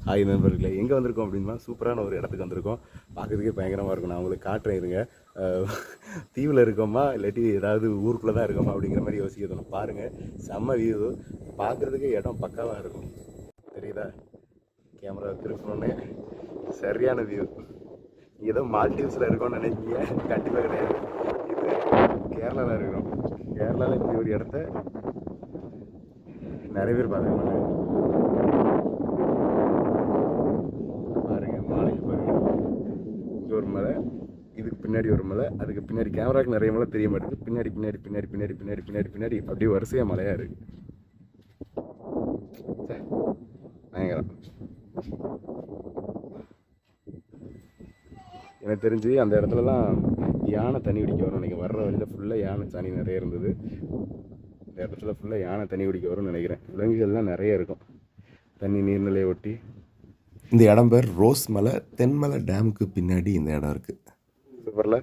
Hi நண்பர்களே, எங்கே வந்திருக்கோம் அப்படின்னா சூப்பரான ஒரு இடத்துக்கு வந்திருக்கோம். பார்க்குறதுக்கே பயங்கரமாக இருக்கும். நான் உங்களுக்கு காட்டுறேன் இருங்க. தீவில் இருக்கோமா இல்லாட்டி ஏதாவது ஊருக்குள்ளே தான் இருக்கோமா அப்படிங்கிற மாதிரி யோசிக்கணும். பாருங்கள், செம்ம வியூ. பார்க்குறதுக்கே இடம் பக்காவாக இருக்கும். தெரியுதா? கேமரா திருப்பணுன்னே சரியான வியூ. ஏதோ மால்டீவ்ஸில் இருக்கோம்னு நினைக்கிங்க, கண்டிப்பாக கிடையாது. இது கேரளாவில் இருக்கிறோம். கேரளாவில் இப்படி ஒரு இடத்த நிறைய பேர் பார்க்க மாட்டாங்க. ஒரு மலை, இதுக்கு பின்னாடி ஒரு மலை, அதுக்கு பின்னாடி கேமராவுக்கு நிறைய மலை தெரிய மாட்டேங்குது. பின்னாடி பின்னாடி பின்னாடி பின்னாடி பின்னாடி பின்னாடி பின்னாடி அப்படியே வரிசையாக மலையாக இருக்குது. பயங்கரம். எனக்கு தெரிஞ்சு அந்த இடத்துலலாம் யானை தண்ணி குடிக்க வரும்னு நினைக்கிறேன். வர்ற வழியில் ஃபுல்லாக யானை சாணி நிறைய இருந்தது. இந்த இடத்துல ஃபுல்லாக யானை தண்ணி குடிக்க வரும்னு நினைக்கிறேன். விலங்குகள்லாம் நிறைய இருக்கும் தண்ணி நீர்நிலையை ஒட்டி. இந்த இடம் பேர் ரோஸ் மலை. தென்மலை டேமுக்கு பின்னாடி இந்த இடம் இருக்குது. சூப்பரில்